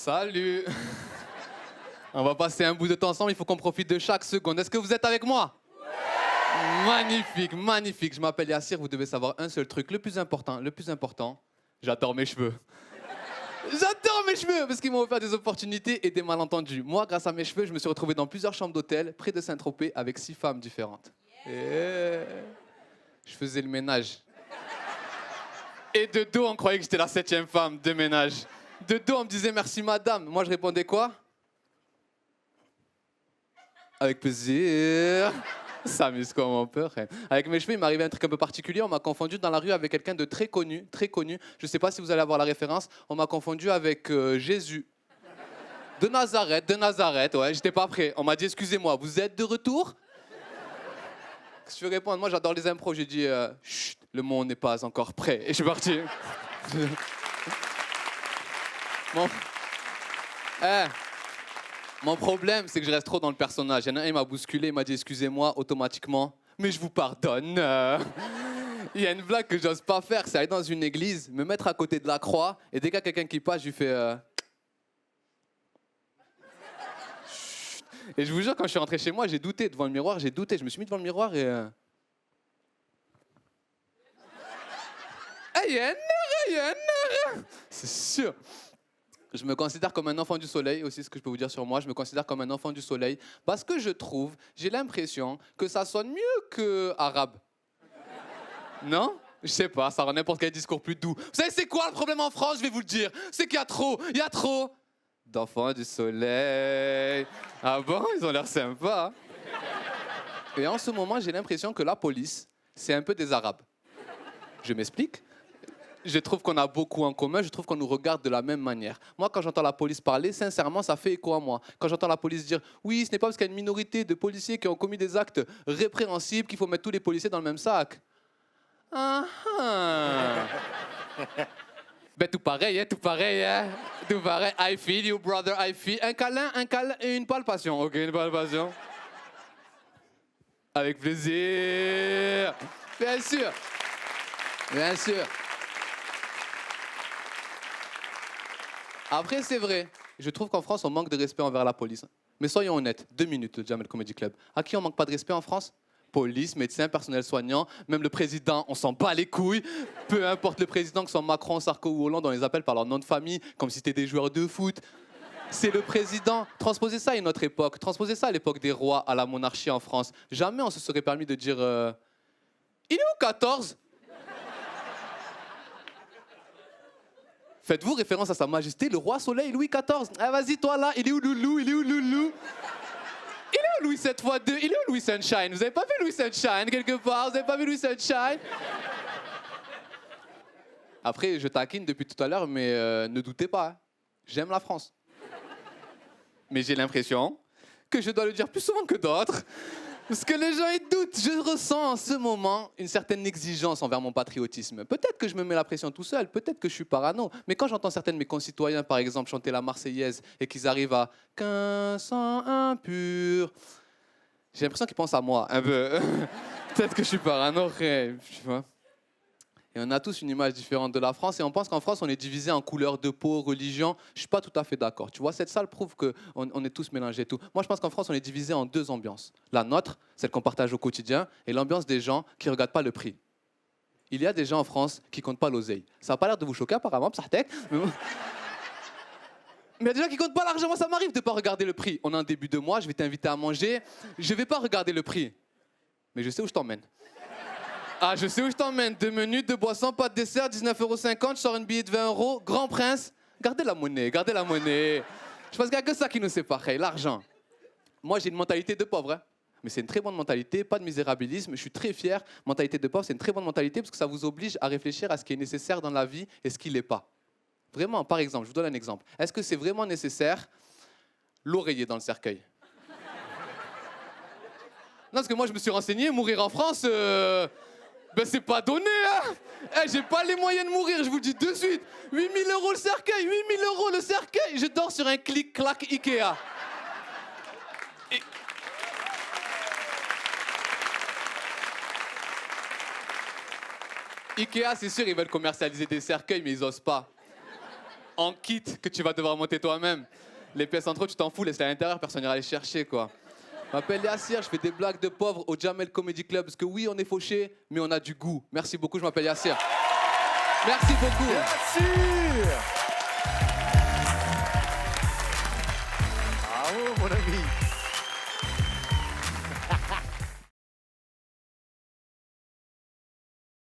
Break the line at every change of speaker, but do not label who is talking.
Salut. On va passer un bout de temps ensemble, il faut qu'on profite de chaque seconde. Est-ce que vous êtes avec moi? Ouais. Magnifique, magnifique. Je m'appelle Yassir, vous devez savoir un seul truc. Le plus important, j'adore mes cheveux. J'adore mes cheveux parce qu'ils m'ont offert des opportunités et des malentendus. Moi, grâce à mes cheveux, je me suis retrouvé dans plusieurs chambres d'hôtel près de Saint-Tropez avec 6 femmes différentes. Et je faisais le ménage. Et de dos, on croyait que j'étais la 7e femme de ménage. De dos, on me disait merci madame. Moi, je répondais quoi? Avec plaisir. Ça amuse comme on peut. Avec mes cheveux, il m'arrivait un truc un peu particulier. On m'a confondu dans la rue avec quelqu'un de très connu, très connu. Je ne sais pas si vous allez avoir la référence. On m'a confondu avec Jésus. De Nazareth, ouais, j'étais pas prêt. On m'a dit, excusez-moi, vous êtes de retour? Qu'est-ce que je vais répondre? Moi, j'adore les impros. J'ai dit, chut, le monde n'est pas encore prêt. Et je suis parti. Bon. Mon problème, c'est que je reste trop dans le personnage. Il y en a un, il m'a bousculé, il m'a dit excusez-moi automatiquement, mais je vous pardonne. Il y a une blague que j'ose pas faire, c'est aller dans une église, me mettre à côté de la croix, et dès qu'il y a quelqu'un qui passe, je lui fais Chut. Et je vous jure, quand je suis rentré chez moi, j'ai douté devant le miroir, j'ai douté. Je me suis mis devant le miroir et c'est sûr. Je me considère comme un enfant du soleil, aussi ce que je peux vous dire sur moi. Je me considère comme un enfant du soleil parce que j'ai l'impression que ça sonne mieux que arabe. Non? Je sais pas, ça rend n'importe quel discours plus doux. Vous savez, c'est quoi le problème en France? Je vais vous le dire. C'est qu'il y a trop d'enfants du soleil. Ah bon? Ils ont l'air sympas. Et en ce moment, j'ai l'impression que la police, c'est un peu des arabes. Je m'explique. Je trouve qu'on a beaucoup en commun, je trouve qu'on nous regarde de la même manière. Moi, quand j'entends la police parler, sincèrement, ça fait écho à moi. Quand j'entends la police dire « Oui, ce n'est pas parce qu'il y a une minorité de policiers qui ont commis des actes répréhensibles qu'il faut mettre tous les policiers dans le même sac. » Ah ah. Ben tout pareil, hein. Tout pareil. I feel you, brother, I feel. Un câlin et une palpation. Ok, une palpation. Avec plaisir. Bien sûr. Bien sûr. Après, c'est vrai, je trouve qu'en France, on manque de respect envers la police. Mais soyons honnêtes, 2 minutes, le Jamel Comedy Club. À qui on manque pas de respect en France? Police, médecin, personnel soignant, même le président, on s'en bat les couilles. Peu importe le président, que ce soit Macron, Sarko ou Hollande, on les appelle par leur nom de famille, comme si c'était des joueurs de foot. C'est le président. Transposez ça à une autre époque. Transposez ça à l'époque des rois, à la monarchie en France. Jamais on se serait permis de dire il est où 14? Faites-vous référence à Sa Majesté, le roi Soleil, Louis XIV. Ah, vas-y, toi là, il est où Loulou? Il est où Loulou? Il est où Louis 7x2? Il est où Louis Sunshine? Vous avez pas vu Louis Sunshine quelque part? Vous avez pas vu Louis Sunshine? Après, je taquine depuis tout à l'heure, mais ne doutez pas, hein. J'aime la France. Mais j'ai l'impression que je dois le dire plus souvent que d'autres. Parce que les gens, ils doutent. Je ressens en ce moment une certaine exigence envers mon patriotisme. Peut-être que je me mets la pression tout seul, peut-être que je suis parano. Mais quand j'entends certains de mes concitoyens, par exemple, chanter la Marseillaise et qu'ils arrivent à « qu'un sang impur », j'ai l'impression qu'ils pensent à moi, un peu. Peut-être que je suis parano, tu vois. Et on a tous une image différente de la France et on pense qu'en France, on est divisé en couleurs de peau, religion. Je ne suis pas tout à fait d'accord. Tu vois, cette salle prouve qu'on est tous mélangés et tout. Moi, je pense qu'en France, on est divisé en 2 ambiances. La nôtre, celle qu'on partage au quotidien, et l'ambiance des gens qui ne regardent pas le prix. Il y a des gens en France qui ne comptent pas l'oseille. Ça n'a pas l'air de vous choquer apparemment, Psartek. Mais il y a des gens qui ne comptent pas l'argent. Moi, ça m'arrive de ne pas regarder le prix. On a un début de mois, je vais t'inviter à manger. Je ne vais pas regarder le prix. Mais je sais où je t'emmène. Ah, je sais où je t'emmène. 2 menus, 2 boissons, pas de dessert, 19,50 €. Je sors une billet de 20 €. Grand Prince. Gardez la monnaie, gardez la monnaie. Je pense qu'il n'y a que ça qui nous sépare, l'argent. Moi, j'ai une mentalité de pauvre. Hein. Mais c'est une très bonne mentalité, pas de misérabilisme. Je suis très fier. Mentalité de pauvre, c'est une très bonne mentalité parce que ça vous oblige à réfléchir à ce qui est nécessaire dans la vie et ce qui ne l'est pas. Vraiment, par exemple, je vous donne un exemple. Est-ce que c'est vraiment nécessaire l'oreiller dans le cercueil? Non, parce que moi, je me suis renseigné, mourir en France... Ben c'est pas donné, hein. J'ai pas les moyens de mourir, je vous le dis de suite. 8 000 € le cercueil, 8 000 € le cercueil. Je dors sur un clic-clac Ikea. Ikea, c'est sûr, ils veulent commercialiser des cercueils, mais ils osent pas. en kit que tu vas devoir monter toi-même. Les pièces en trop, tu t'en fous, laisse-les à l'intérieur, personne n'ira les chercher, quoi. Je m'appelle Yassir, je fais des blagues de pauvres au Jamel Comedy Club, parce que oui, on est fauché, mais on a du goût. Merci beaucoup, je m'appelle Yassir. Merci beaucoup.
Yassir. Bravo, mon ami.